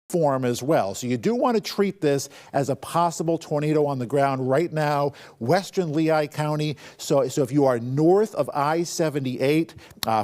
form as well. So you do want to treat this as a possible tornado on the ground right now, western Lehigh County. So if you are north of I-78,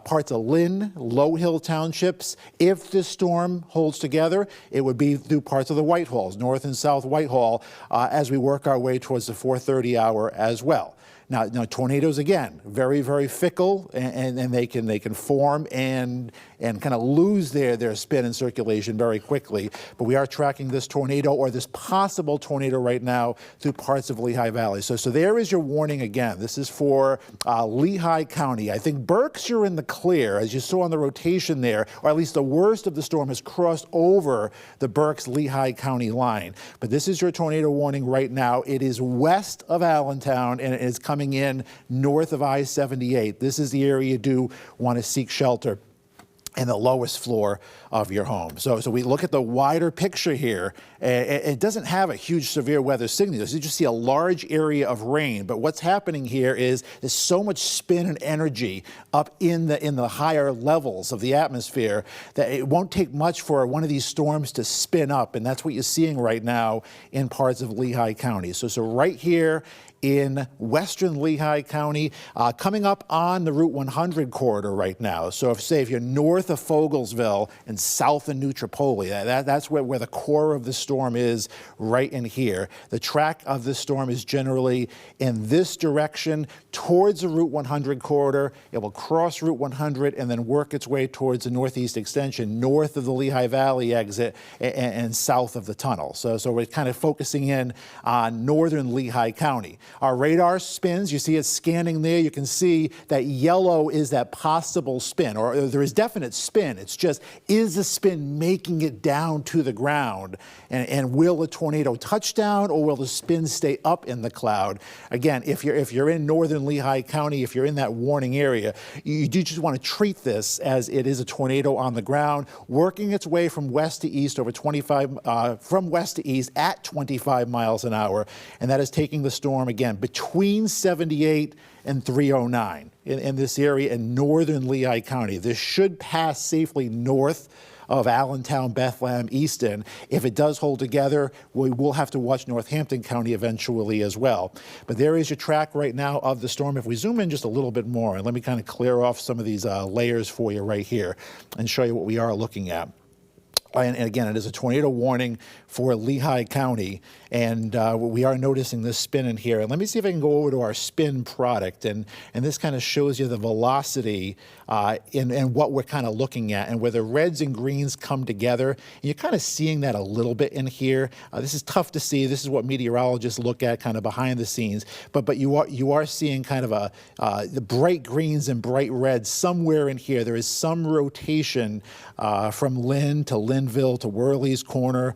parts of Lynn, Low Hill townships, if this storm holds together, it would be through parts of the Whitehalls, north and south Whitehall, as we work our way towards the 4:30 hour as well. Now tornadoes, again, very, very fickle, and they can form and kind of lose their spin and circulation very quickly. But we are tracking this tornado, or this possible tornado right now, through parts of Lehigh Valley. So there is your warning again. This is for Lehigh County. I think Berks, you're in the clear, as you saw on the rotation there, or at least the worst of the storm has crossed over the Berks-Lehigh County line. But this is your tornado warning right now. It is west of Allentown, and it is coming in north of I-78. This is the area you do want to seek shelter in the lowest floor of your home. So we look at the wider picture here. It doesn't have a huge severe weather signal. You just see a large area of rain. But what's happening here is there's so much spin and energy up in the higher levels of the atmosphere that it won't take much for one of these storms to spin up. And that's what you're seeing right now in parts of Lehigh County. So right here in western Lehigh County, coming up on the Route 100 corridor right now. So if you're north of Fogelsville and south of New Tripoli, that's where the core of the storm is, right in here. The track of the storm is generally in this direction towards the Route 100 corridor. It will cross Route 100 and then work its way towards the northeast extension, north of the Lehigh Valley exit and south of the tunnel. So we're kind of focusing in on northern Lehigh County. Our radar spins, you see it scanning there. You can see that yellow is that possible spin, or there is definite spin. It's just, is the spin making it down to the ground? And will the tornado touch down, or will the spin stay up in the cloud? Again, if you're in northern Lehigh County, if you're in that warning area, you do just want to treat this as it is a tornado on the ground, working its way from west to east over from west to east at 25 miles an hour. And that is taking the storm, again, between 78 and 309 in this area in northern Lehigh County. This should pass safely north of Allentown, Bethlehem, Easton. If it does hold together, we will have to watch Northampton County eventually as well. But there is your track right now of the storm. If we zoom in just a little bit more, and let me kind of clear off some of these layers for you right here and show you what we are looking at. And again, it is a tornado warning for Lehigh County, and we are noticing this spin in here. And let me see if I can go over to our spin product, and this kind of shows you the velocity and what we're kind of looking at, and where the reds and greens come together. And you're kind of seeing that a little bit in here. This is tough to see. This is what meteorologists look at kind of behind the scenes. But you are seeing kind of the bright greens and bright reds somewhere in here. There is some rotation from Lynn to Linville to Worley's Corner,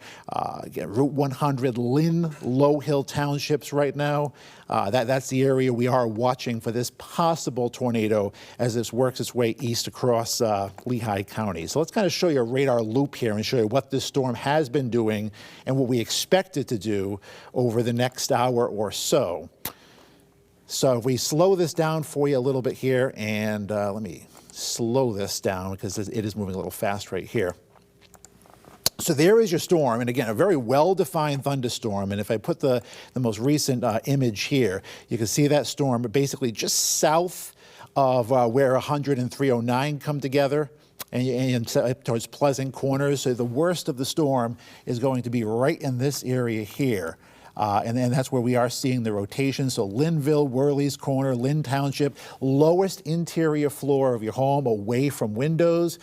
again, Route 100, Lynn, Low Hill townships right now. That's the area we are watching for this possible tornado as this works its way east across Lehigh County. So let's kind of show you a radar loop here and show you what this storm has been doing and what we expect it to do over the next hour or so. So if we slow this down for you a little bit here, and let me slow this down because it is moving a little fast right here. So there is your storm, and again, a very well-defined thunderstorm. And if I put the most recent image here, you can see that storm basically just south of where 100 and 309 come together, and towards Pleasant Corners. So the worst of the storm is going to be right in this area here. And then that's where we are seeing the rotation. So Linville, Worley's Corner, Lynn Township, lowest interior floor of your home away from windows.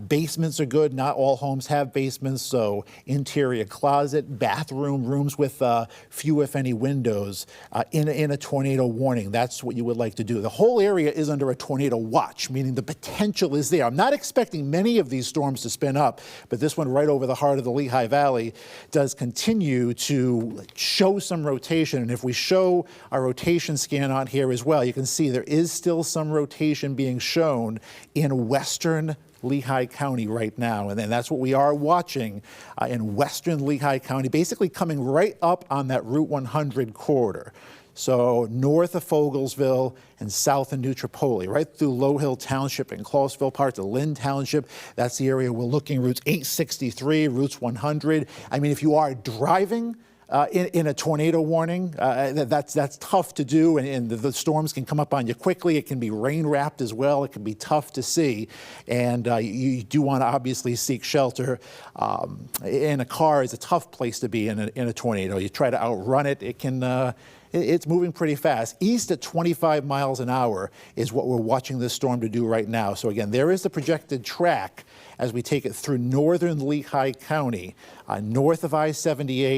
Basements are good. Not all homes have basements, so interior closet, bathroom, rooms with few, if any, windows in a tornado warning. That's what you would like to do. The whole area is under a tornado watch, meaning the potential is there. I'm not expecting many of these storms to spin up, but this one right over the heart of the Lehigh Valley does continue to show some rotation. And if we show our rotation scan on here as well, you can see there is still some rotation being shown in western Lehigh County right now. And then that's what we are watching in western Lehigh County, basically coming right up on that Route 100 corridor. So north of Fogelsville and south of New Tripoli, right through Low Hill Township and Clausville, parts of Lynn Township. That's the area we're looking, routes 863, routes 100. I mean, if you are driving in a tornado warning, that's tough to do, and the storms can come up on you quickly. It can be rain-wrapped as well. It can be tough to see, and you do want to obviously seek shelter. In a car is a tough place to be in a tornado. You try to outrun it. It can. It's moving pretty fast. East at 25 miles an hour is what we're watching this storm to do right now. So again, there is the projected track as we take it through northern Lehigh County, north of I-78.